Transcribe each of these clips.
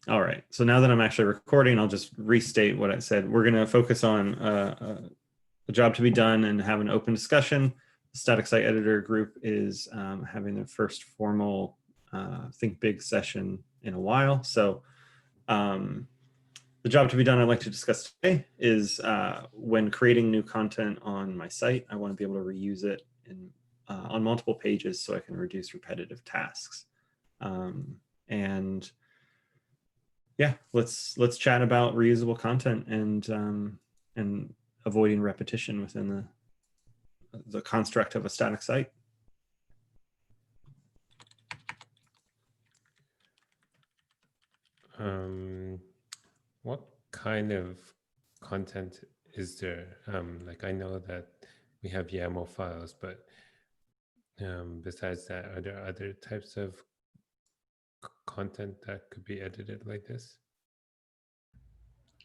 All right, so now that I'm actually recording, I'll just restate what I said. We're going to focus on a job to be done and have an open discussion. The static site editor group is having their first formal Think Big session in a while. So the job to be done I'd like to discuss today is when creating new content on my site, I want to be able to reuse it on multiple pages so I can reduce repetitive tasks. And yeah, let's chat about reusable content and avoiding repetition within the construct of a static site. What kind of content is there? Like I know that we have YAML files, but besides that, are there other types of content that could be edited like this?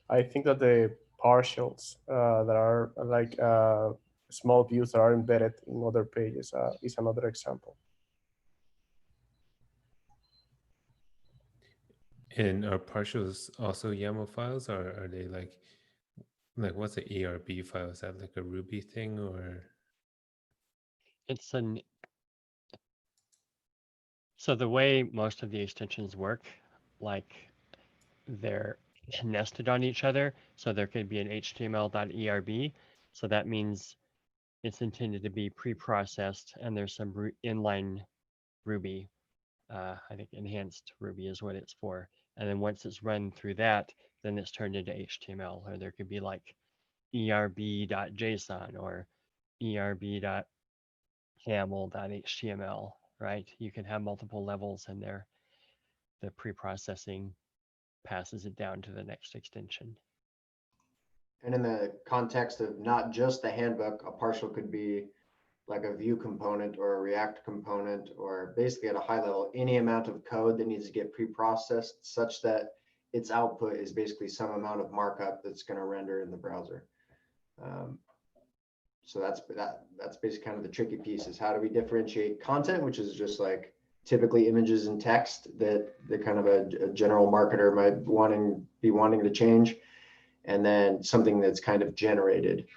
I think that the partials that are like small views that are embedded in other pages is another example. And are partials also YAML files, or are they like what's an ERB file? Is that like a Ruby thing, or? It's an so the way most of the extensions work, like they're nested on each other. So there could be an HTML.erb. So that means it's intended to be pre-processed, and there's some inline Ruby. I think enhanced Ruby is what it's for. And then once it's run through that, then it's turned into HTML. Or there could be like erb.json or erb.camel.html, right? You can have multiple levels in there. The pre-processing passes it down to the next extension. And in the context of not just the handbook, a partial could be like a Vue component or a React component, or basically at a high level, any amount of code that needs to get pre-processed such that its output is basically some amount of markup that's going to render in the browser. So that's basically kind of the tricky piece, is how do we differentiate content, which is just like typically images and text that kind of a general marketer might be wanting to change, and then something that's kind of generated.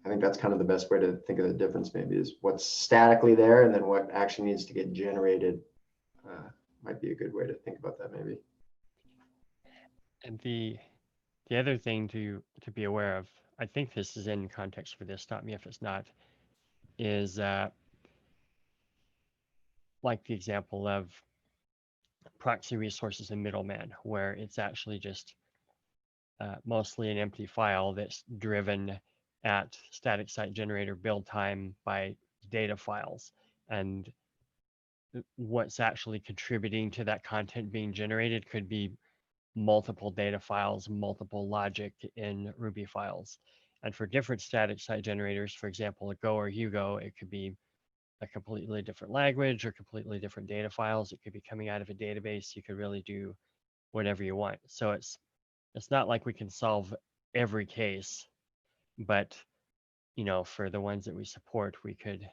I think that's kind of the best way to think of the difference, maybe, is what's statically there and then what actually needs to get generated. Might be a good way to think about that, maybe. And the other thing to be aware of, I think this is in context for this, stop me if it's not, is like the example of proxy resources and middleman, where it's actually just mostly an empty file that's driven at static site generator build time by data files. And what's actually contributing to that content being generated could be multiple data files, multiple logic in Ruby files. And for different static site generators, for example, a Go or Hugo, it could be a completely different language or completely different data files. It could be coming out of a database. You could really do whatever you want. So it's not like we can solve every case, but for the ones that we support, we could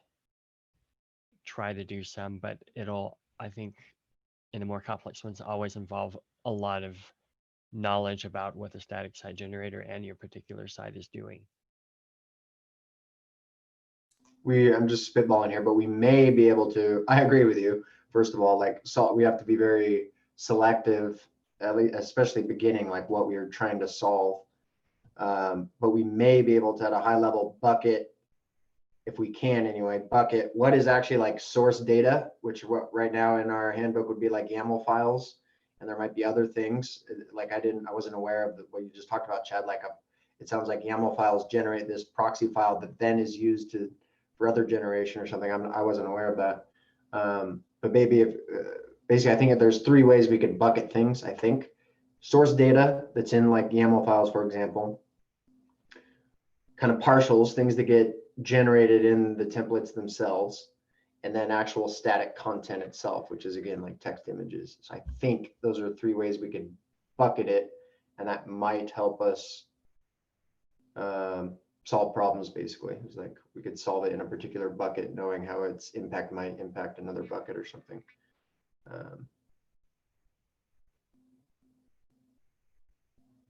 try to do some, but it'll, I think, in the more complex ones, always involve a lot of knowledge about what the static site generator and your particular site is doing. I'm just spitballing here, but we may be able to, I agree with you. First of all, we have to be very selective, at least, especially beginning, like what we are trying to solve. But we may be able to, at a high level, bucket, if we can anyway, bucket what is actually like source data, which what right now in our handbook would be like YAML files. And there might be other things like I wasn't aware of what you just talked about, Chad. It sounds like YAML files generate this proxy file that then is used for other generation or something. I wasn't aware of that. But maybe basically, I think that there's three ways we could bucket things. I think source data that's in like YAML files, for example, kind of partials, things that get generated in the templates themselves, and then actual static content itself, which is again like text images. So I think those are three ways we can bucket it, and that might help us solve problems. Basically, it's like we could solve it in a particular bucket, knowing how its impact might impact another bucket or something.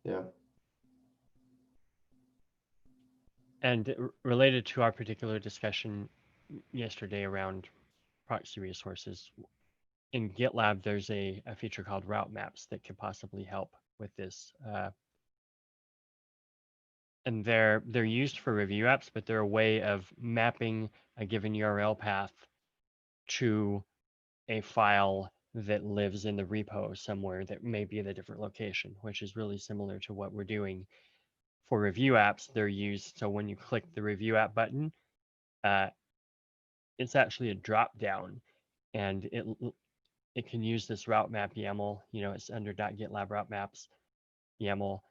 Yeah. And related to our particular discussion yesterday around proxy resources, in GitLab, there's a feature called route maps that could possibly help with this. And they're used for review apps, but they're a way of mapping a given URL path to a file that lives in the repo somewhere that may be at a different location, which is really similar to what we're doing for review apps. They're used, so when you click the review app button, it's actually a drop down, and it can use this route map YAML, it's under .gitlab route maps YAML,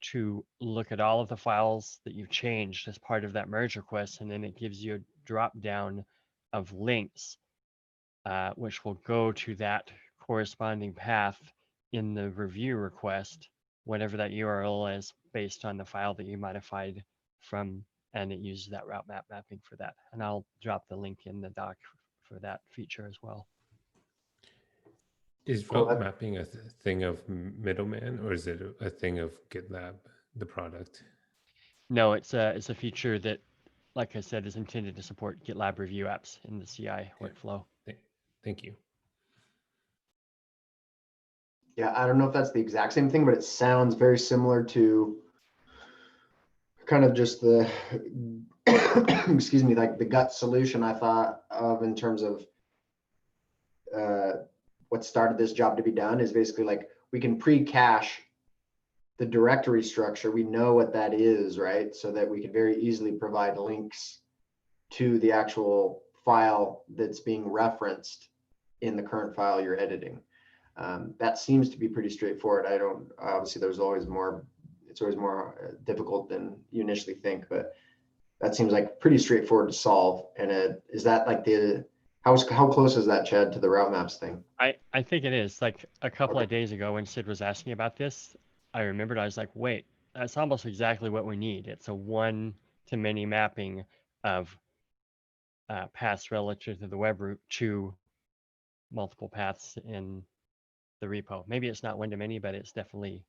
to look at all of the files that you've changed as part of that merge request, and then it gives you a drop down of links, which will go to that corresponding path in the review request, whatever that URL is, based on the file that you modified from, and it uses that route map mapping for that. And I'll drop the link in the doc for that feature as well. Is Cool. route mapping a thing of Middleman, or is it a thing of GitLab, the product? No, it's a feature that, like I said, is intended to support GitLab review apps in the CI workflow. Thank you. Yeah, I don't know if that's the exact same thing, but it sounds very similar to kind of just the, excuse me, like the gut solution I thought of in terms of what started this job to be done is basically like we can pre-cache the directory structure. We know what that is, right? So that we can very easily provide links to the actual file that's being referenced in the current file you're editing. That seems to be pretty straightforward. Obviously it's always more difficult than you initially think, but that seems like pretty straightforward to solve. And is that like how close is that, Chad, to the route maps thing? I think it is. Like a couple of days ago when Sid was asking about this, I remembered, I was like, wait, that's almost exactly what we need. It's a one-to-many mapping of paths relative to the web root to multiple paths in the repo. Maybe it's not one-to-many, but it's definitely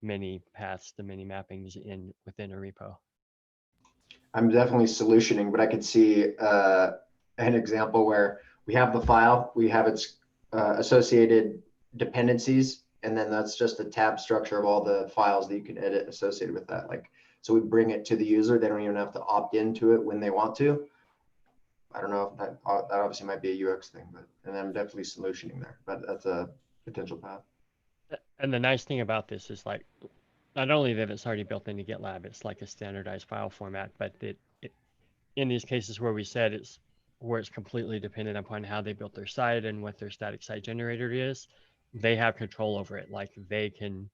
many paths to many mappings within a repo. I'm definitely solutioning, but I could see an example where we have the file, we have its associated dependencies, and then that's just a tab structure of all the files that you can edit associated with that. Like, so we bring it to the user. They don't even have to opt into it when they want to. I don't know if that obviously might be a UX thing, and I'm definitely solutioning there, but that's a potential path. And the nice thing about this is, like, not only that it's already built into GitLab, it's like a standardized file format, but in these cases where we said it's completely dependent upon how they built their site and what their static site generator is, they have control over it. Like, they can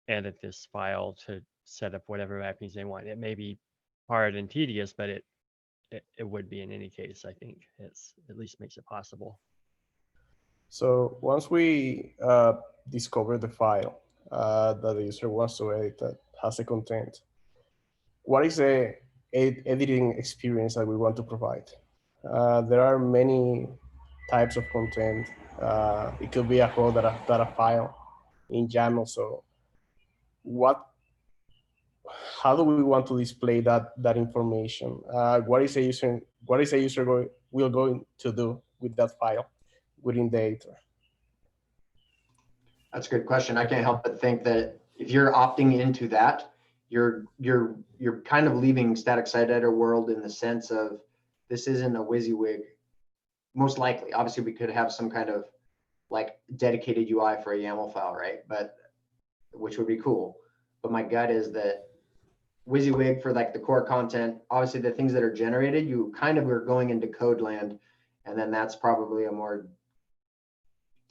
edit this file to set up whatever mappings they want. It may be hard and tedious, but it would be in any case. I think it's at least makes it possible. So once we discover the file that the user wants to edit that has the content, what is the editing experience that we want to provide? There are many types of content. It could be a raw data file in YAML. So how do we want to display that information? What is a user going to do with that file within the editor? That's a good question. I can't help but think that if you're opting into that, you're kind of leaving static site editor world in the sense of this isn't a WYSIWYG. Most likely, obviously, we could have some kind of like dedicated UI for a YAML file, right? But which would be cool. But my gut is that WYSIWYG for like the core content, obviously the things that are generated, you kind of are going into code land, and then that's probably a more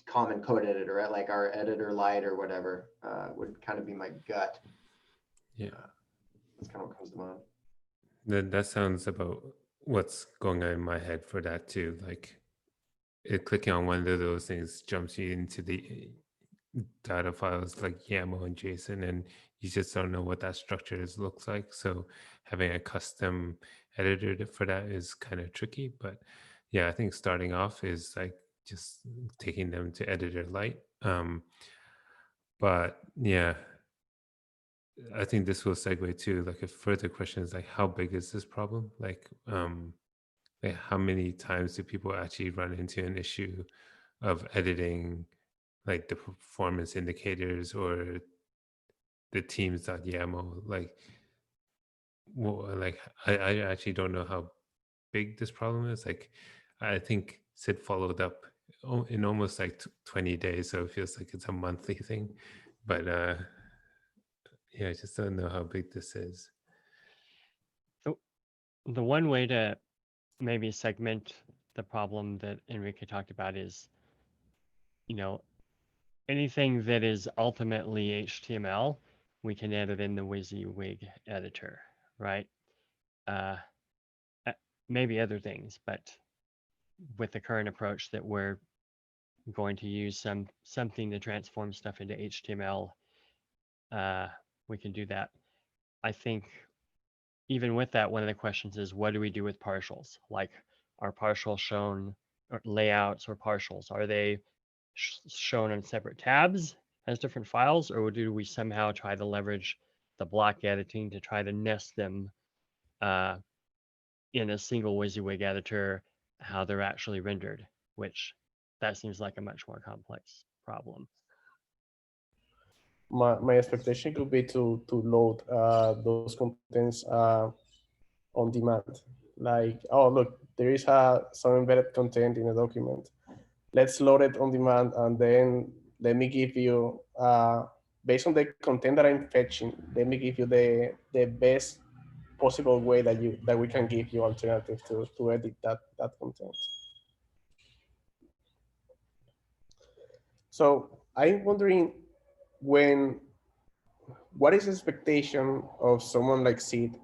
common code editor, right? Like our editor light or whatever would kind of be my gut. Yeah, that's kind of what comes to mind. That sounds about what's going on in my head for that too. Like, clicking on one of those things jumps you into the data files like YAML and JSON, and you just don't know what that structure looks like. So having a custom editor for that is kind of tricky. But yeah, I think starting off is like just taking them to editor light. But yeah, I think this will segue to like a further question is like, how big is this problem? Like how many times do people actually run into an issue of editing like the performance indicators or the teams.yaml? Like, well, like I actually don't know how big this problem is. Like, I think Sid followed up in almost like 20 days, so it feels like it's a monthly thing. But yeah, I just don't know how big this is. The one way to maybe segment the problem that Enrique talked about is, anything that is ultimately HTML, we can edit in the WYSIWYG editor, right? Maybe other things, but with the current approach that we're going to use something to transform stuff into HTML, we can do that. I think even with that, one of the questions is, what do we do with partials? Like, are partials shown, or layouts or partials? Are they shown on separate tabs as different files, or do we somehow try to leverage the block editing to try to nest them in a single WYSIWYG editor, how they're actually rendered, which that seems like a much more complex problem. My expectation could be to load those contents on demand. Like, oh, look, there is some embedded content in a document. Let's load it on demand, and then let me give you, based on the content that I'm fetching, let me give you the best possible way that we can give you alternative to edit that content. So I'm wondering, what is the expectation of someone like Sid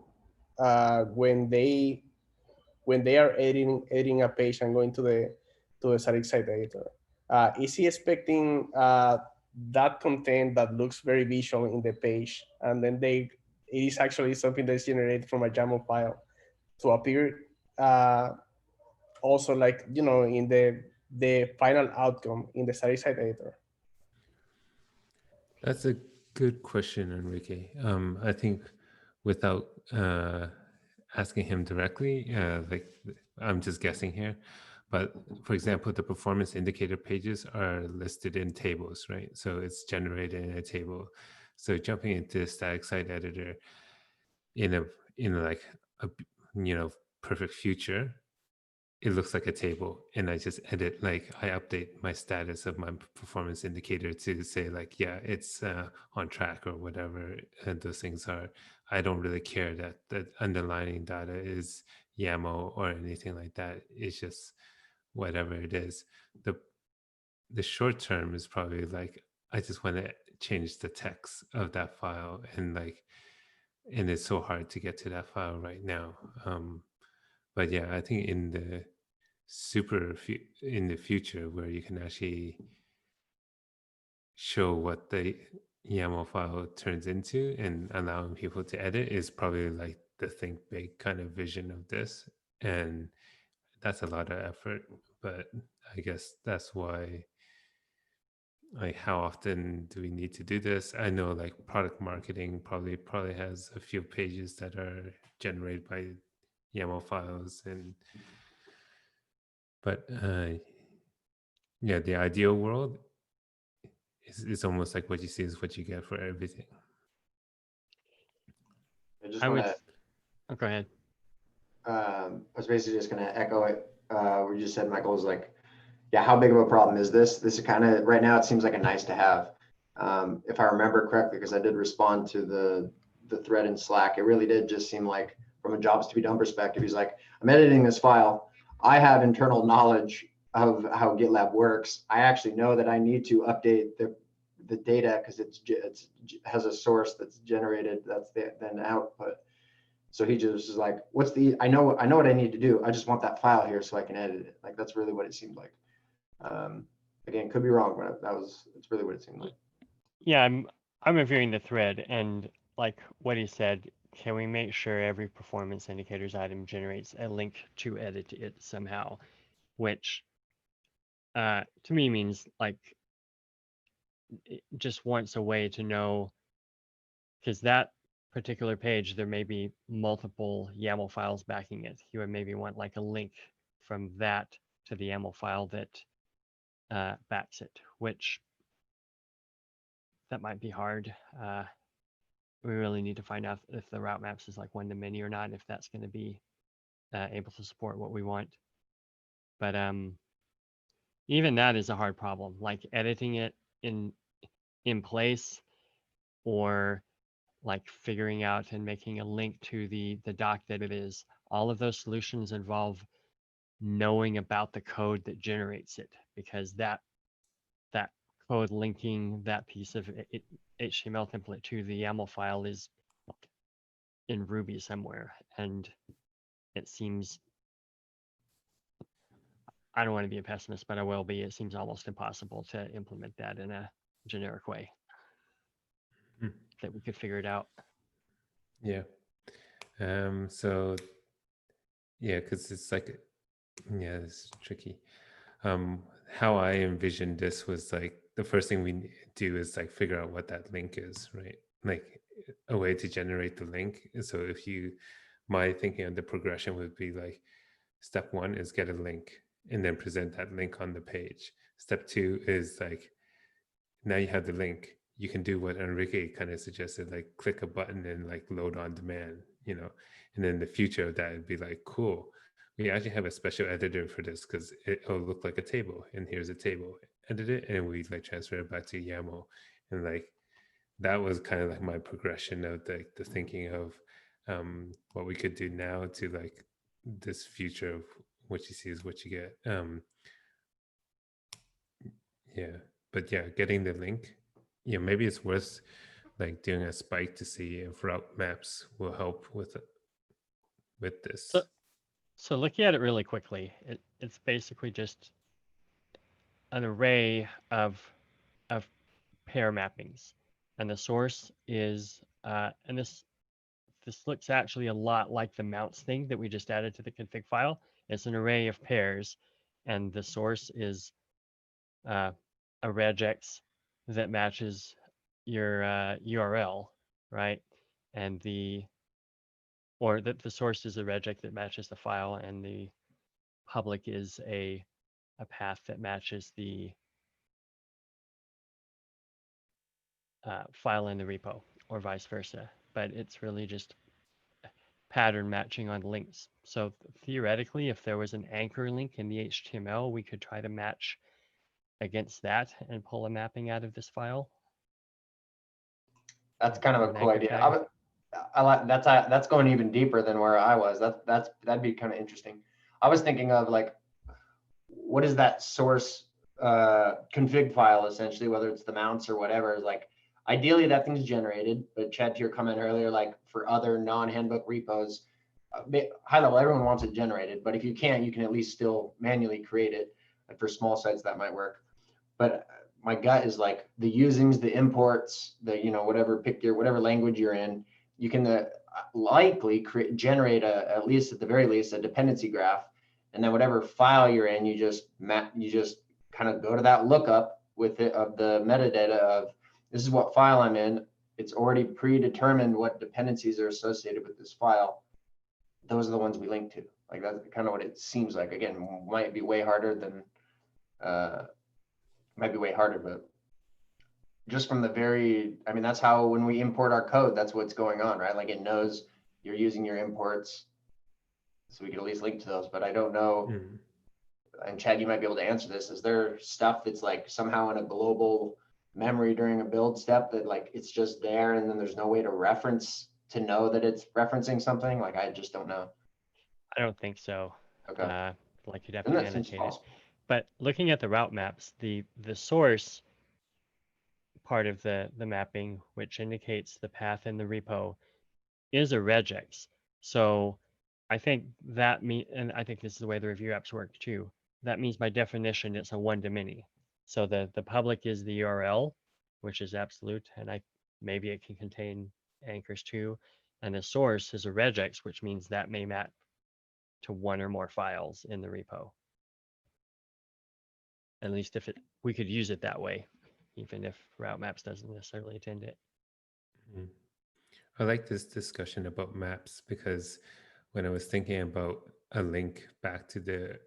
when they are editing a page and going to the static site editor? Is he expecting that content that looks very visual in the page, and then it is actually something that's generated from a YAML file to appear also, like, in the final outcome in the static site editor? That's a good question, Enrique. I think without asking him directly, like I'm just guessing here, but for example, the performance indicator pages are listed in tables, right? So it's generated in a table. So jumping into static site editor in like a perfect future, it looks like a table, and I just edit, like I update my status of my performance indicator to say like, yeah, it's on track or whatever those things are. I don't really care that the underlying data is YAML or anything like that. It's just whatever it is. The short term is probably like, I just want to change the text of that file, and it's so hard to get to that file right now. But yeah, I think in the in the future, where you can actually show what the YAML file turns into and allowing people to edit, is probably like the think big kind of vision of this. And that's a lot of effort, but I guess that's why, like, how often do we need to do this? I know like product marketing probably has a few pages that are generated by YAML files, but yeah, the ideal world is almost like what you see is what you get for everything. I just I want would. to. Oh, go ahead. I was basically just going to echo it. Where you just said, Michael, was like, yeah, how big of a problem is this? This is kind of, right now, it seems like a nice to have. If I remember correctly, because I did respond to the thread in Slack, it really did just seem like, from a jobs to be done perspective, he's like, I'm editing this file. I have internal knowledge of how GitLab works. I actually know that I need to update the data because it has a source that's generated, that's then output. So he just is like, I know what I need to do. I just want that file here so I can edit it. Like, that's really what it seemed like. Again, could be wrong, but it's really what it seemed like. Yeah, I'm reviewing the thread, and like what he said, can we make sure every performance indicators item generates a link to edit it somehow? Which to me means like it just wants a way to know because that particular page, there may be multiple YAML files backing it. You would maybe want like a link from that to the YAML file that backs it, which that might be hard. We really need to find out if the route maps is like one to many or not, if that's going to be able to support what we want. But even that is a hard problem, like editing it in place, or like figuring out and making a link to the doc that it is. All of those solutions involve knowing about the code that generates it, because that code linking that piece of HTML template to the YAML file is in Ruby somewhere, and it seems, I don't want to be a pessimist, but I will be, it seems almost impossible to implement that in a generic way that we could figure it out. Yeah. So yeah, because it's like, yeah, it's tricky. How I envisioned this was like the first thing we do is like figure out what that link is, right? Like a way to generate the link. So if you, my thinking of the progression would be like, step one is get a link and then present that link on the page. Step two is like, now you have the link, you can do what Enrique kind of suggested, like click a button and like load on demand, you know. And then the future of that would be like, cool, we actually have a special editor for this because it'll look like a table, and here's a table, edit it, and we like transfer it back to YAML. And like that was kind of like my progression of the thinking of what we could do now to like this future of what you see is what you get. Yeah, but yeah, getting the link, yeah, maybe it's worth like doing a spike to see if route maps will help with it, with this. So looking at it really quickly, it's basically just an array of pair mappings, and the source is and this looks actually a lot like the mounts thing that we just added to the config file. It's an array of pairs, and the source is a regex that matches your URL, right? And the source is a regex that matches the file, and the public is a path that matches the file in the repo, or vice versa. But it's really just pattern matching on links. So theoretically, if there was an anchor link in the HTML, we could try to match against that and pull a mapping out of this file. That's kind of a An cool anchor idea. tag. I like that's going even deeper than where I was. That'd be kind of interesting. I was thinking of like, what is that source config file essentially, whether it's the mounts or whatever, is like, ideally that thing's generated, but Chad, to your comment earlier, like for other non-handbook repos, high level, everyone wants it generated, but if you can't, you can at least still manually create it. Like for small sites that might work. But my gut is like the usings, the imports, the, you know, whatever, pick your, whatever language you're in, you can likely generate at least at the very least, a dependency graph. And then whatever file you're in, you just kind of go to that lookup with it of the metadata of, this is what file I'm in. It's already predetermined what dependencies are associated with this file. Those are the ones we link to. Like that's kind of what it seems like. Again, might be way harder than, but just from the very, I mean, that's how when we import our code, that's what's going on, right? Like it knows you're using your imports, so we can at least link to those. But I don't know, and Chad, you might be able to answer this. Is there stuff that's like somehow in a global memory during a build step that like it's just there and then there's no way to reference to know that it's referencing something? Like I just don't know. I don't think so. Okay. Like you'd have And to that seems annotate it. possible. But looking at the route maps, the source part of the mapping, which indicates the path in the repo, is a regex. So I think that and I think this is the way the review apps work too. That means by definition, it's a one-to-many. So the public is the URL, which is absolute, and maybe it can contain anchors too. And the source is a regex, which means that may map to one or more files in the repo. At least if we could use it that way, even if route maps doesn't necessarily intend it. I like this discussion about maps because when I was thinking about a link back to the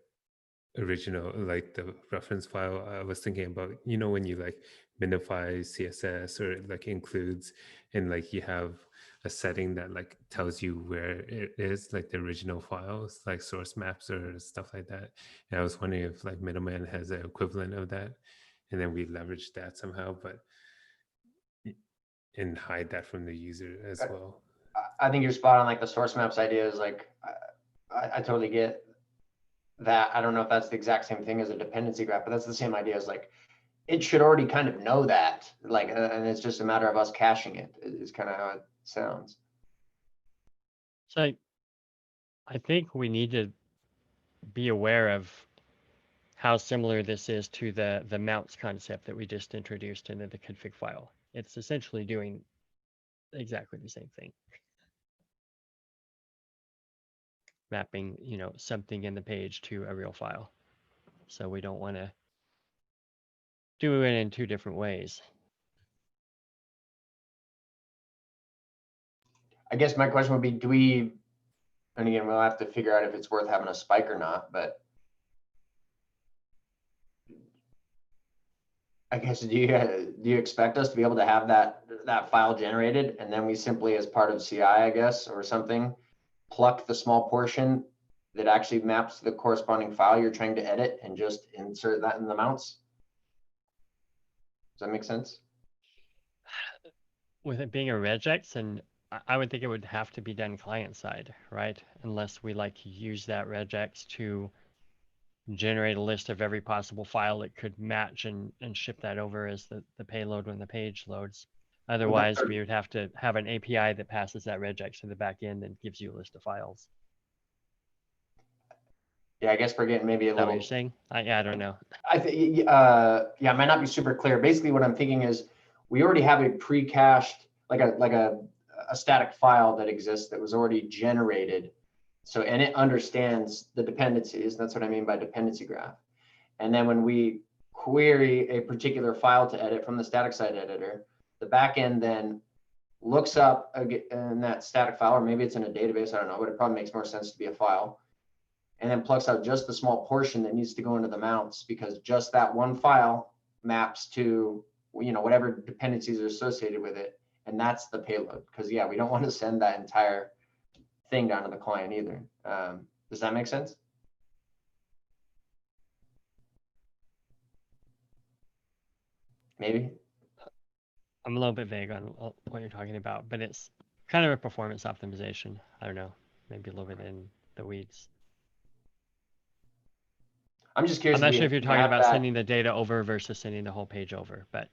original, like the reference file, I was thinking about, when you like minify CSS or like includes, and like you have a setting that like tells you where it is, like the original files, like source maps or stuff like that. And I was wondering if like Middleman has an equivalent of that, and then we leverage that somehow, but and hide that from the user as well. I think you're spot on. Like the source maps idea is like, I totally get that. I don't know if that's the exact same thing as a dependency graph, but that's the same idea as like, it should already kind of know that, like, and it's just a matter of us caching it, is kind of how it sounds. So I think we need to be aware of how similar this is to the mounts concept that we just introduced into the config file. It's essentially doing exactly the same thing. Mapping, something in the page to a real file. So we don't want to do it in two different ways. I guess my question would be, and again, we'll have to figure out if it's worth having a spike or not, but I guess, do you expect us to be able to have that file generated, and then we simply, as part of CI, I guess, or something, pluck the small portion that actually maps to the corresponding file you're trying to edit and just insert that in the mounts? Does that make sense? With it being a regex, and I would think it would have to be done client side, right? Unless we like use that regex to generate a list of every possible file that could match and ship that over as the payload when the page loads. Otherwise, we would have to have an API that passes that regex to the back end and gives you a list of files. Yeah, I guess we're getting maybe a Is that little. what you're saying? I don't know. I think, yeah, it might not be super clear. Basically, what I'm thinking is we already have a pre-cached, like a static file that exists that was already generated. So, and it understands the dependencies. That's what I mean by dependency graph. And then when we query a particular file to edit from the static site editor, the backend then looks up in that static file, or maybe it's in a database, I don't know, but it probably makes more sense to be a file, and then plucks out just the small portion that needs to go into the mounts, because just that one file maps to, whatever dependencies are associated with it. And that's the payload. Because yeah, we don't want to send that entire thing down to the client either. Does that make sense? Maybe. I'm a little bit vague on what you're talking about, but it's kind of a performance optimization. I don't know, maybe a little bit in the weeds. I'm just curious. I'm not sure if you're talking about sending the data over versus sending the whole page over, but.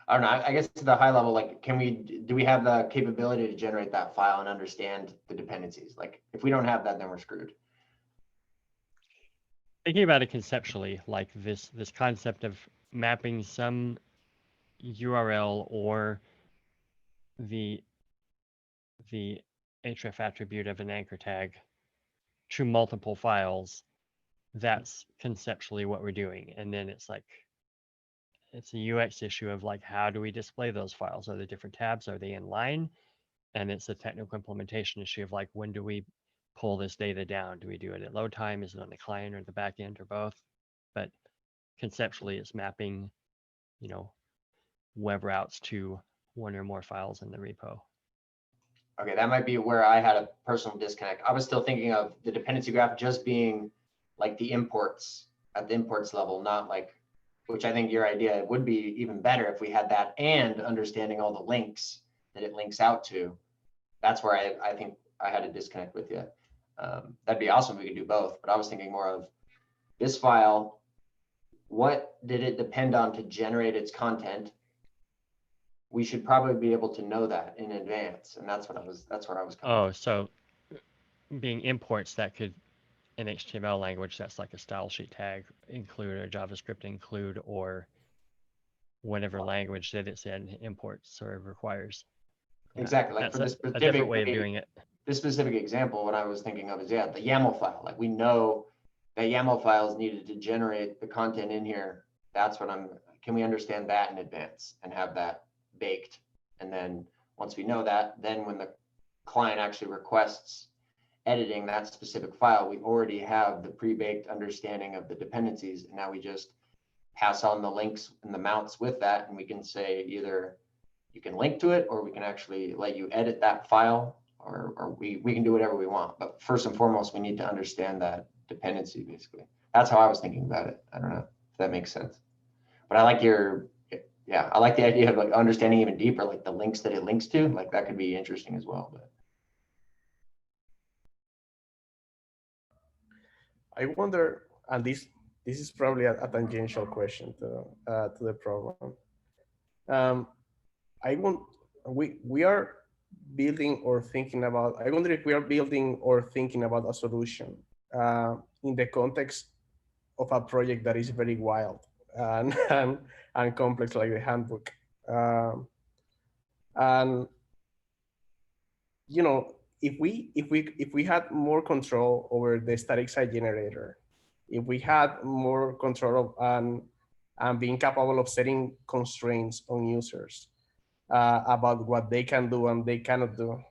I don't know. I guess to the high level, like, do we have the capability to generate that file and understand the dependencies? Like, if we don't have that, then we're screwed. Thinking about it conceptually, like this concept of mapping some URL or the href attribute of an anchor tag to multiple files, that's conceptually what we're doing. And then it's like, it's a UX issue of like, how do we display those files? Are there different tabs? Are they in line? And it's a technical implementation issue of like, when do we pull this data down? Do we do it at load time? Is it on the client or the back end or both? But conceptually, it's mapping, web routes to one or more files in the repo. Okay, that might be where I had a personal disconnect. I was still thinking of the dependency graph just being like the imports at the imports level, not like, which I think your idea would be even better if we had that and understanding all the links that it links out to. That's where I think I had a disconnect with you. That'd be awesome if we could do both, but I was thinking more of this file, what did it depend on to generate its content? We should probably be able to know that in advance, and that's where I was coming from. So being imports, that could, in HTML language, that's like a style sheet tag include, or JavaScript include, or whatever language that it's in imports or requires. Exactly. Like that's for this a different way of doing it. This specific example, what I was thinking of is, yeah, the YAML file. Like, we know that YAML file is needed to generate the content in here. That's what I'm can we understand that in advance and have that baked? And then once we know that, then when the client actually requests editing that specific file, we already have the pre-baked understanding of the dependencies. And now we just pass on the links and the mounts with that. And we can say either you can link to it, or we can actually let you edit that file, or we can do whatever we want. But first and foremost, we need to understand that dependency, basically. That's how I was thinking about it. I don't know if that makes sense. But I like I like the idea of like understanding even deeper, like the links that it links to, like that could be interesting as well. But I wonder, and this is probably a tangential question to the problem. We are building or thinking about, I wonder if we are building or thinking about a solution in the context of a project that is very wild and and complex, like the handbook. And you know, if we had more control over the static site generator, if we had more control of and being capable of setting constraints on users about what they can do and they cannot do,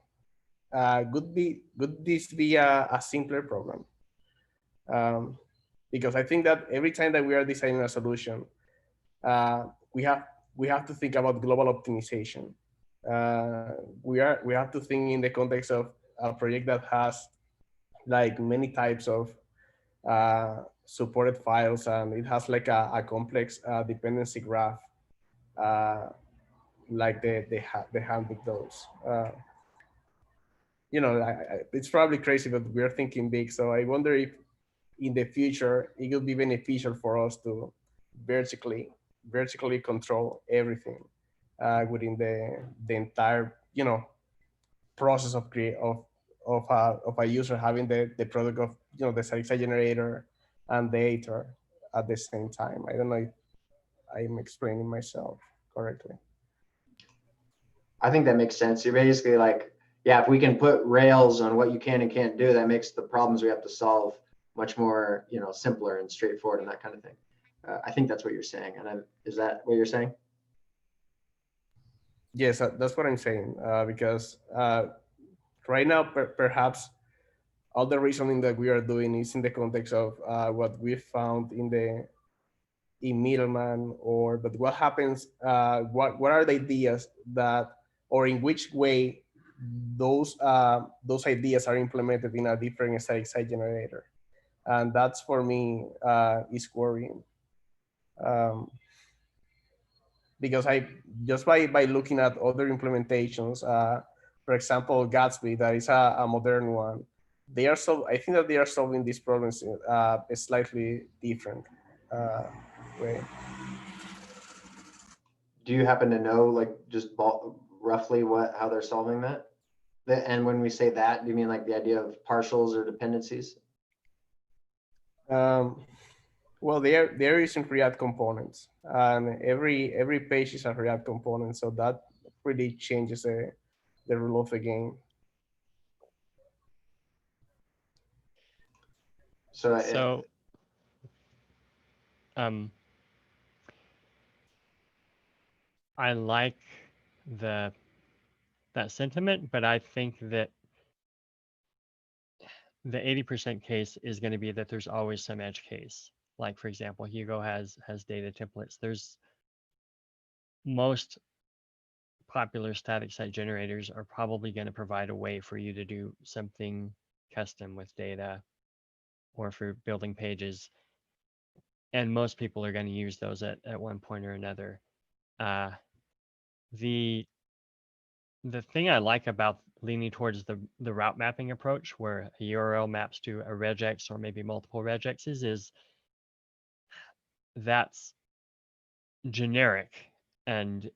would this be a simpler program? Because I think that every time that we are designing a solution, we have to think about global optimization. We have to think in the context of a project that has like many types of supported files, and it has like a complex dependency graph, like the handbook does. You know, it's probably crazy, but we're thinking big. So I wonder if in the future it will be beneficial for us to vertically control everything within the entire, you know, process of of a user having the product of, you know, the static site generator and the editor at the same time. I don't know if I'm explaining myself correctly. I think that makes sense. You're basically like, yeah, if we can put rails on what you can and can't do, that makes the problems we have to solve much more, you know, simpler and straightforward and that kind of thing. I think that's what you're saying. And is that what you're saying? Yes, that's what I'm saying. Because right now, perhaps all the reasoning that we are doing is in the context of what we found in Middleman, but what happens, what are the ideas that, or in which way those ideas are implemented in a different static site generator. And that's, for me, is worrying. Because I just by looking at other implementations, for example, Gatsby, that is a modern one, I think that they are solving these problems a slightly different way. Do you happen to know, like, just roughly how they're solving that? And when we say that, do you mean like the idea of partials or dependencies? Well, they're using React components, and every page is a React component, so that really changes the rule of the game. So, I like that sentiment, but I think that the 80% case is going to be that there's always some edge case. Like, for example, Hugo has data templates. There's most popular static site generators are probably going to provide a way for you to do something custom with data or for building pages. And most people are going to use those at one point or another. The thing I like about leaning towards the route mapping approach, where a URL maps to a regex or maybe multiple regexes, is that's generic. And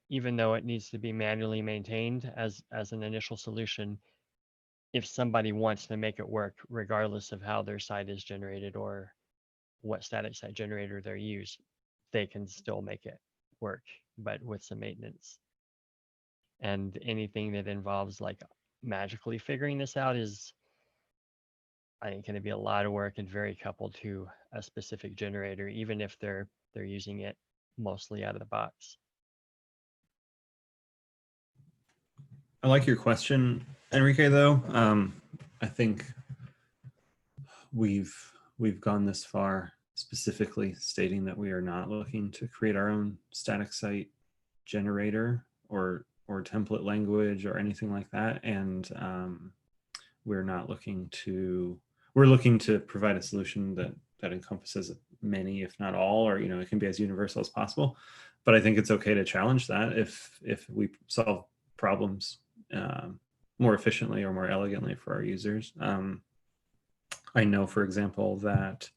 even though it needs to be manually maintained as an initial solution, if somebody wants to make it work, regardless of how their site is generated or what static site generator they use, they can still make it work, but with some maintenance. And anything that involves like magically figuring this out is, I think, going to be a lot of work and very coupled to a specific generator, even if they're using it mostly out of the box. I like your question, Enrique, though. I think we've gone this far specifically stating that we are not looking to create our own static site generator or template language or anything like that. And we're looking to provide a solution that encompasses many, if not all, or it can be as universal as possible. But I think it's okay to challenge that if we solve problems more efficiently or more elegantly for our users. I know, for example, that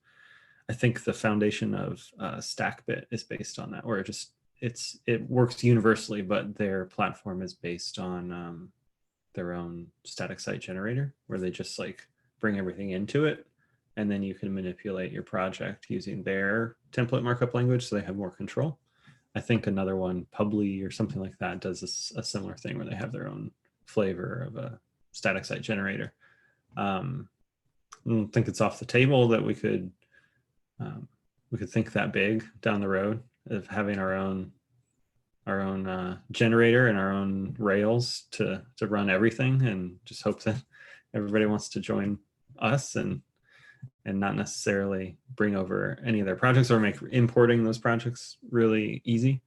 I think the foundation of StackBit is based on that, where it works universally, but their platform is based on their own static site generator, where they just like bring everything into it, and then you can manipulate your project using their template markup language, so they have more control. I think another one, Publi or something like that, does a similar thing where they have their own flavor of a static site generator. I don't think it's off the table that we could think that big down the road of having our own generator and our own Rails to run everything, and just hope that everybody wants to join us and not necessarily bring over any of their projects or make importing those projects really easy.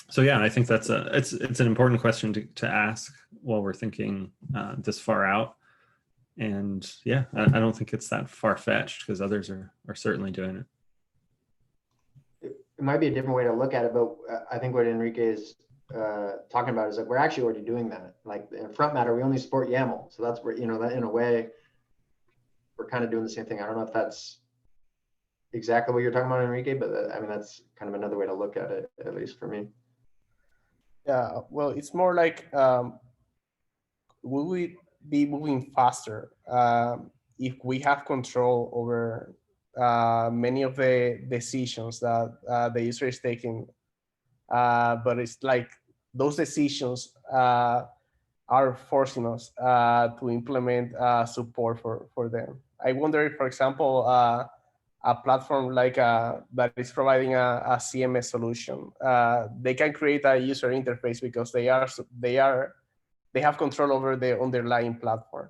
So yeah, I think that's it's an important question to ask while we're thinking this far out. And yeah, I don't think it's that far-fetched, because others are certainly doing it. It might be a different way to look at it, but I think what Enrique is talking about is that we're actually already doing that. Like in Front Matter, we only support YAML. So that's where, that in a way, we're kind of doing the same thing. I don't know if that's exactly what you're talking about, Enrique, but I mean, that's kind of another way to look at it, at least for me. Yeah, well, it's more like, will we be moving faster if we have control over many of the decisions that the user is taking? But it's like those decisions are forcing us to implement support for them. I wonder if, for example, a platform like that is providing a CMS solution, they can create a user interface because they have control over the underlying platform.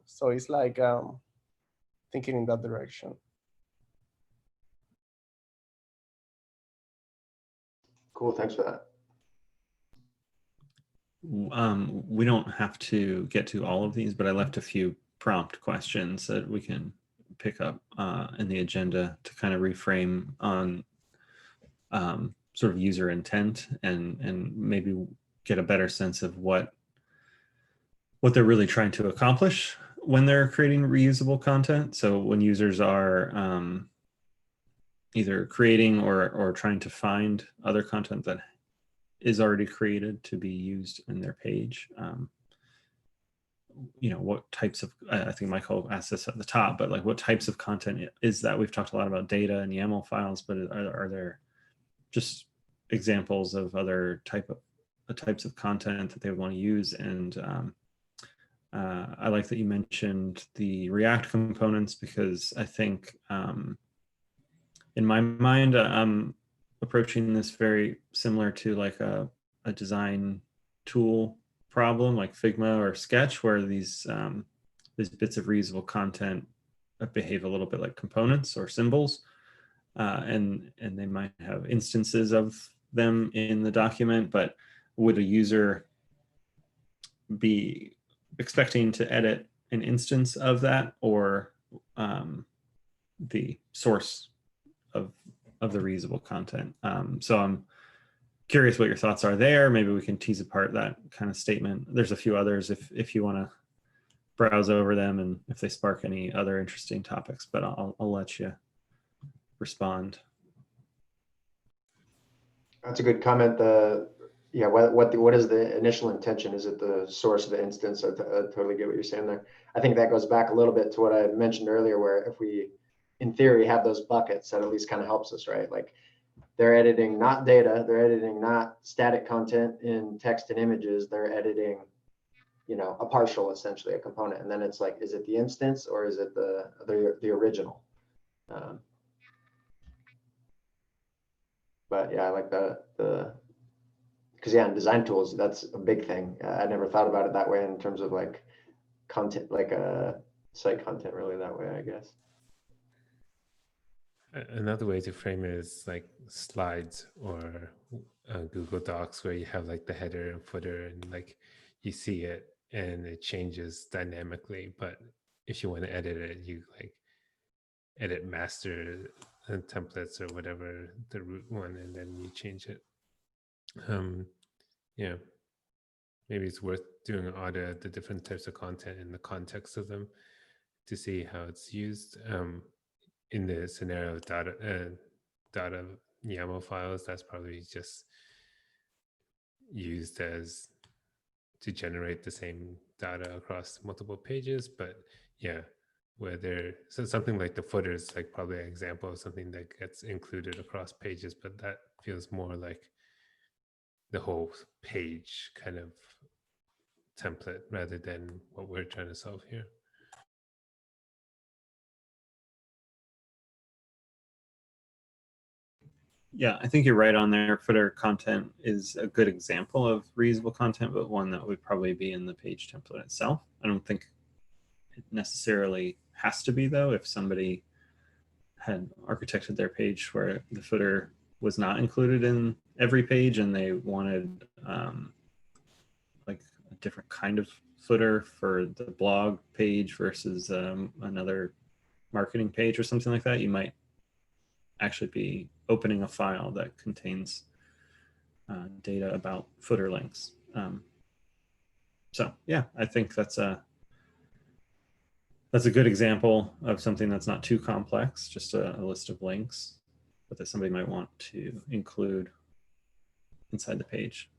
So it's like thinking in that direction. Cool, thanks for that. We don't have to get to all of these, but I left a few prompt questions that we can pick up in the agenda to kind of reframe on sort of user intent and maybe get a better sense of what they're really trying to accomplish when they're creating reusable content. So when users are either creating or trying to find other content that is already created to be used in their page, what types of, I think Michael asked this at the top, but like what types of content is that? We've talked a lot about data and YAML files, but are there just examples of other types of content that they would want to use? And I like that you mentioned the React components, because I think in my mind, I'm approaching this very similar to like a design tool problem like Figma or Sketch, where these bits of reusable content behave a little bit like components or symbols, and they might have instances of them in the document, but would a user be expecting to edit an instance of that, or the source of the reusable content? So I'm curious what your thoughts are there. Maybe we can tease apart that kind of statement. There's a few others if you want to browse over them and if they spark any other interesting topics, but I'll let you respond. That's a good comment. Yeah, what is the initial intention? Is it the source of the instance? I totally get what you're saying there. I think that goes back a little bit to what I mentioned earlier, where if we, in theory, have those buckets, that at least kind of helps us, right? Like they're editing not data, they're editing not static content in text and images, they're editing, a partial, essentially a component. And then it's like, is it the instance or is it the original? But yeah, I like because yeah, in design tools, that's a big thing. I never thought about it that way in terms of like content, like site content really that way, I guess. Another way to frame it is like slides or Google Docs, where you have like the header and footer, and like you see it and it changes dynamically. But if you want to edit it, you like edit master templates or whatever the root one, and then you change it. Yeah, maybe it's worth doing an audit at the different types of content in the context of them to see how it's used. In the scenario of data YAML files, that's probably just used as to generate the same data across multiple pages. But yeah, so something like the footer is like probably an example of something that gets included across pages, but that feels more like the whole page kind of template rather than what we're trying to solve here. Yeah, I think you're right on there. Footer content is a good example of reusable content, but one that would probably be in the page template itself. I don't think it necessarily has to be, though. If somebody had architected their page where the footer was not included in every page and they wanted like a different kind of footer for the blog page versus another marketing page or something like that, you might actually be opening a file that contains data about footer links. So yeah, I think that's a good example of something that's not too complex, just a list of links, but that somebody might want to include inside the page.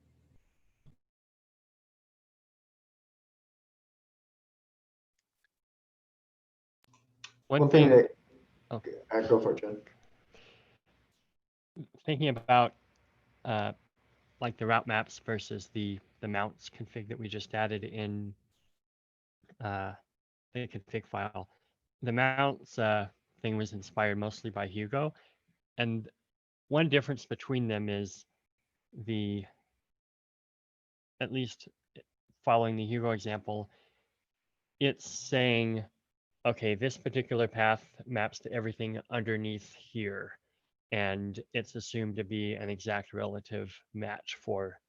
One thing that, Oh. go for it, Jen. Thinking about like the route maps versus the mounts config that we just added in the config file. The mounts thing was inspired mostly by Hugo, and one difference between them is at least following the Hugo example, it's saying, okay, this particular path maps to everything underneath here, and it's assumed to be an exact relative match for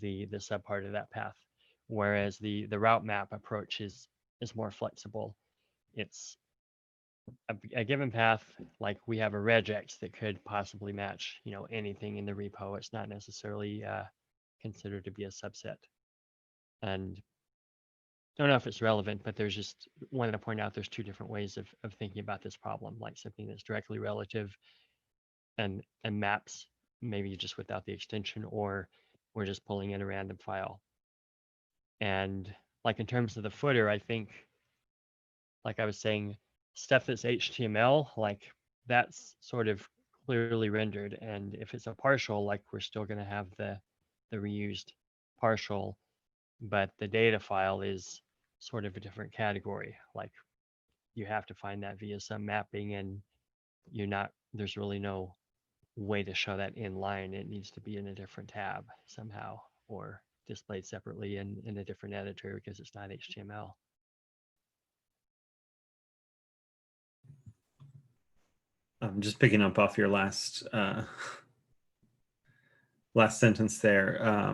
the subpart of that path. Whereas the route map approach is more flexible. It's a given path, like we have a regex that could possibly match, anything in the repo. It's not necessarily considered to be a subset. And I don't know if it's relevant, but there's just wanted to point out there's two different ways of thinking about this problem, like something that's directly relative and maps maybe just without the extension, or we're just pulling in a random file. And like in terms of the footer, I think, like I was saying, stuff that's HTML, like that's sort of clearly rendered. And if it's a partial, like we're still going to have the reused partial, but the data file is sort of a different category. Like you have to find that via some mapping, and there's really no way to show that in line. It needs to be in a different tab somehow, or displayed separately in a different editor because it's not HTML. Just picking up off your last sentence there.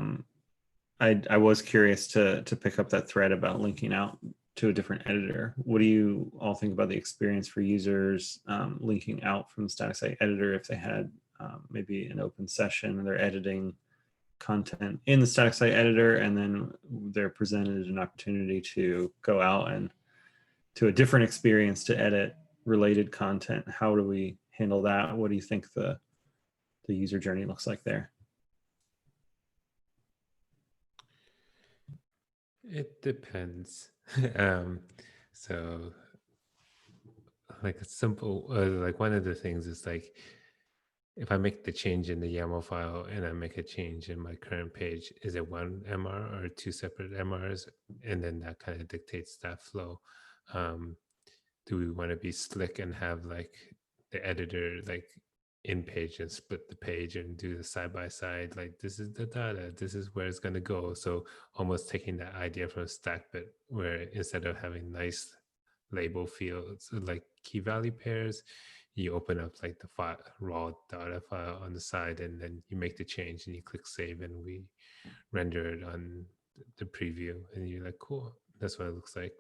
I was curious to pick up that thread about linking out to a different editor. What do you all think about the experience for users linking out from the static site editor if they had maybe an open session and they're editing content in the static site editor, and then they're presented an opportunity to go out and to a different experience to edit related content? How do we handle that? What do you think the user journey looks like there? It depends. So like a simple, like one of the things is like, if I make the change in the YAML file and I make a change in my current page, is it one MR or two separate MRs? And then that kind of dictates that flow. Do we want to be slick and have like the editor like in page and split the page and do the side by side, like this is the data, this is where it's going to go. So almost taking that idea from Stackbit, where instead of having nice label fields like key value pairs, you open up like the file, raw data file on the side, and then you make the change and you click save, and we render it on the preview, and you're like, cool, that's what it looks like.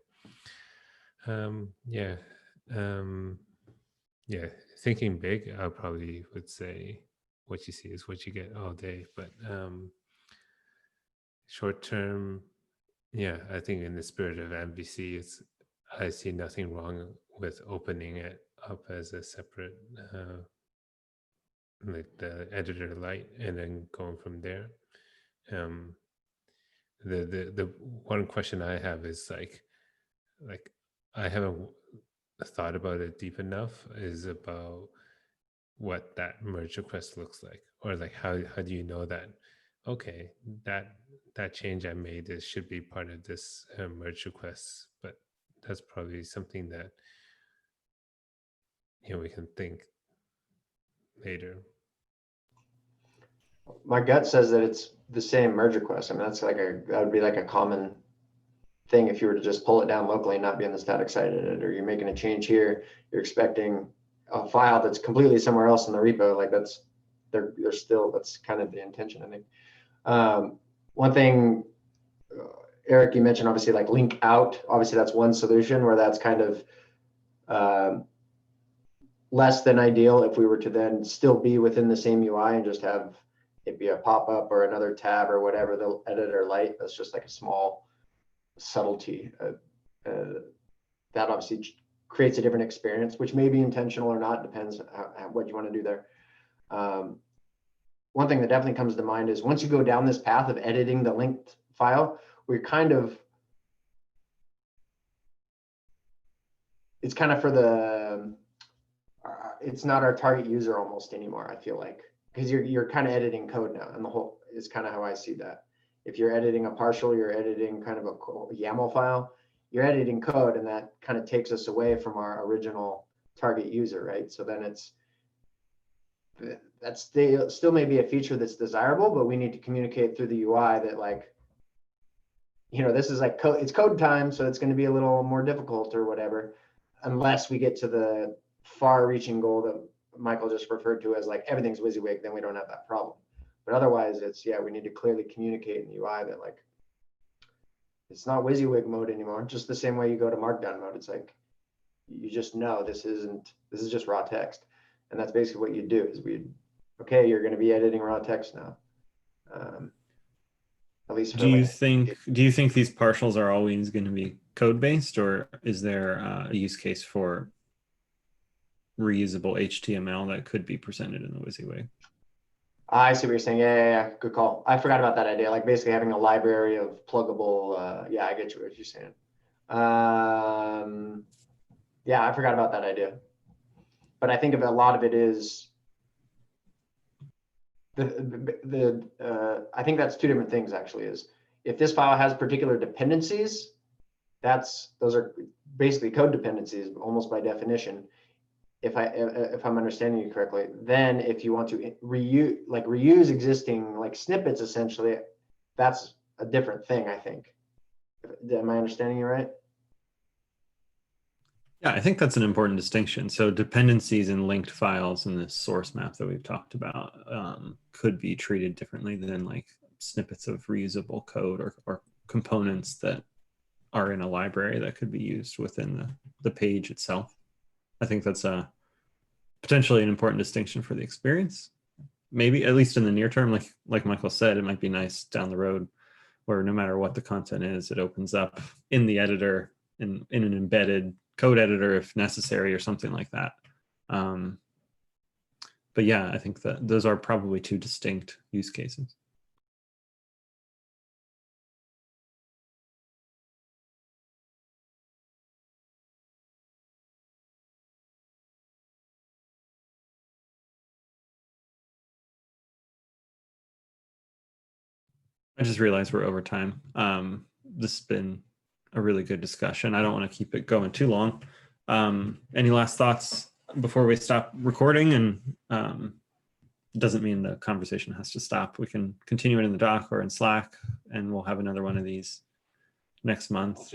Yeah, thinking big, I probably would say what you see is what you get all day. But short term, yeah, I think in the spirit of MVC, I see nothing wrong with opening it up as a separate, like the editor light, and then going from there. The one question I have is like I haven't thought about it deep enough, is about what that merge request looks like, or like how do you know that, okay, that change I made should be part of this merge request. But that's probably something that we can think later. My gut says that it's the same merge request. I mean, that would be like a common thing if you were to just pull it down locally and not be in the static site editor. You're making a change here, you're expecting a file that's completely somewhere else in the repo. Like that's kind of the intention, I think. One thing, Eric, you mentioned obviously like link out. Obviously that's one solution where that's kind of less than ideal if we were to then still be within the same UI and just have it be a pop-up or another tab or whatever, the editor light. That's just like a small subtlety. That obviously creates a different experience, which may be intentional or not, depends what you want to do there. One thing that definitely comes to mind is once you go down this path of editing the linked file, we're kind of, it's kind of for the, it's not our target user almost anymore, I feel like, because you're kind of editing code now, and the whole is kind of how I see that. If you're editing a partial, you're editing kind of a YAML file, you're editing code, and that kind of takes us away from our original target user, right? So then that's still may be a feature that's desirable, but we need to communicate through the UI that, like, this is like code, it's code time, so it's going to be a little more difficult or whatever, unless we get to the far-reaching goal that Michael just referred to as like everything's WYSIWYG, then we don't have that problem. But otherwise, it's, yeah, we need to clearly communicate in the UI that, like, it's not WYSIWYG mode anymore. Just the same way you go to Markdown mode. It's like, you just know this is just raw text. And that's basically what you do is okay, you're going to be editing raw text now. At least for do you think these partials are always going to be code-based, or is there a use case for reusable HTML that could be presented in the WYSIWYG? I see what you're saying. Yeah. Good call. I forgot about that idea. Like basically having a library of pluggable. Yeah, I get what you're saying. Yeah, I forgot about that idea. But I think a lot of it is I think that's two different things actually. Is if this file has particular dependencies, those are basically code dependencies almost by definition. If I'm understanding you correctly, then if you want to reuse existing like snippets, essentially, that's a different thing, I think. Am I understanding you right? Yeah, I think that's an important distinction. So dependencies in linked files in this source map that we've talked about could be treated differently than like snippets of reusable code or components that are in a library that could be used within the page itself. I think that's potentially an important distinction for the experience. Maybe at least in the near term, like Michael said, it might be nice down the road where no matter what the content is, it opens up in the editor in an embedded code editor if necessary or something like that. But yeah, I think that those are probably two distinct use cases. I just realized we're over time. This has been a really good discussion. I don't want to keep it going too long. Any last thoughts before we stop recording, and doesn't mean the conversation has to stop. We can continue it in the doc or in Slack, and we'll have another one of these next month.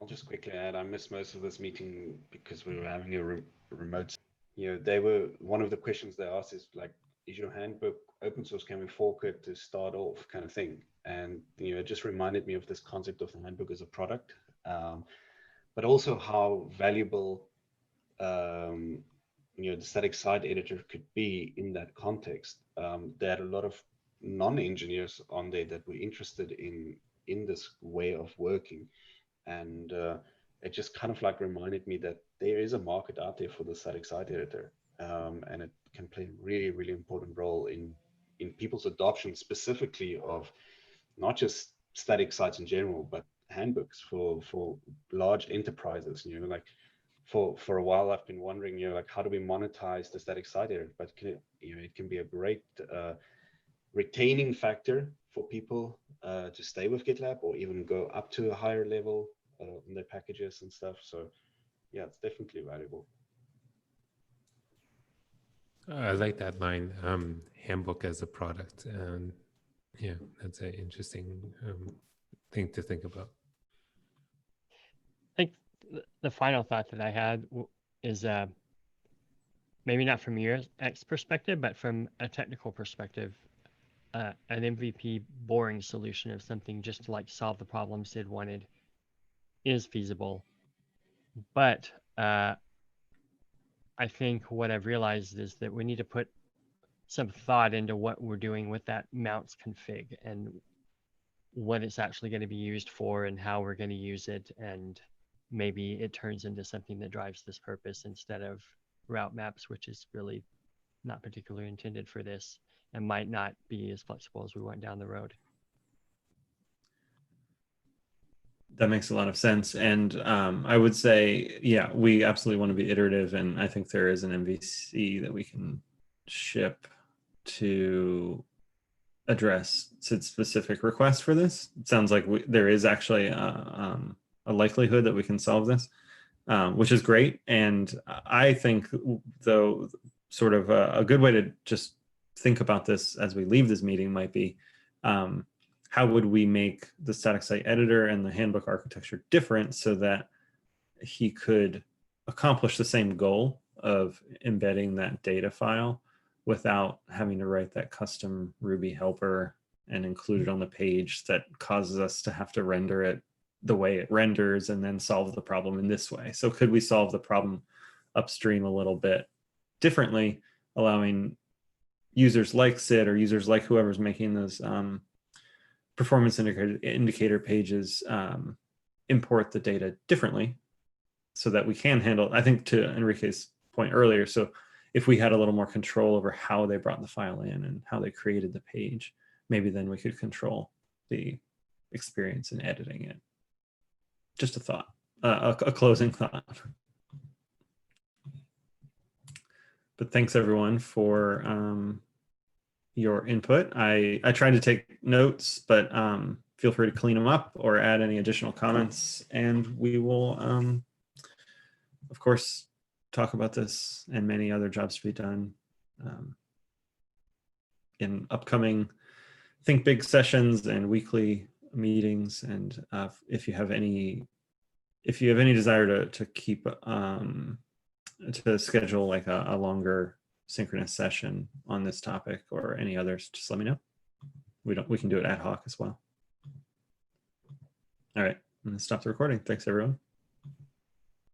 I'll just quickly add, I missed most of this meeting because we were having a remote. They were, one of the questions they asked is like, is your handbook open source? Can we fork it to start off, kind of thing? And it just reminded me of this concept of the handbook as a product, but also how valuable the static site editor could be in that context. There are a lot of non-engineers on there that were interested in this way of working. And it just kind of like reminded me that there is a market out there for the static site editor, and it can play a really, really important role in people's adoption, specifically of not just static sites in general, but handbooks for large enterprises. Like for a while, I've been wondering, like, how do we monetize the static site editor? But it can be a great retaining factor for people to stay with GitLab, or even go up to a higher level in their packages and stuff. So yeah, it's definitely valuable. I like that line, handbook as a product. And yeah, that's an interesting thing to think about. I think the final thought that I had is maybe not from your X perspective, but from a technical perspective, an MVP boring solution of something just to like solve the problem Sid wanted is feasible. But I think what I've realized is that we need to put some thought into what we're doing with that mounts config and what it's actually going to be used for and how we're going to use it. And maybe it turns into something that drives this purpose instead of route maps, which is really not particularly intended for this and might not be as flexible as we went down the road. That makes a lot of sense. And I would say, yeah, we absolutely want to be iterative. And I think there is an MVC that we can ship to address Sid's specific request for this. It sounds like there is actually a likelihood that we can solve this, which is great. And I think, though, sort of a good way to just think about this as we leave this meeting might be, how would we make the static site editor and the handbook architecture different so that he could accomplish the same goal of embedding that data file without having to write that custom Ruby helper and include it on the page that causes us to have to render it the way it renders and then solve the problem in this way? So could we solve the problem upstream a little bit differently, allowing users like Sid or users like whoever's making those performance indicator pages import the data differently so that we can handle, I think to Enrique's point earlier, so if we had a little more control over how they brought the file in and how they created the page, maybe then we could control the experience in editing it. Just a thought, a closing thought. But thanks everyone for your input. I tried to take notes, but feel free to clean them up or add any additional comments, and we will, of course, talk about this and many other jobs to be done in upcoming Think Big sessions and weekly meetings. And if you have any desire to keep to schedule like a longer synchronous session on this topic or any others, just let me know. We can do it ad hoc as well. All right, I'm gonna stop the recording. Thanks everyone.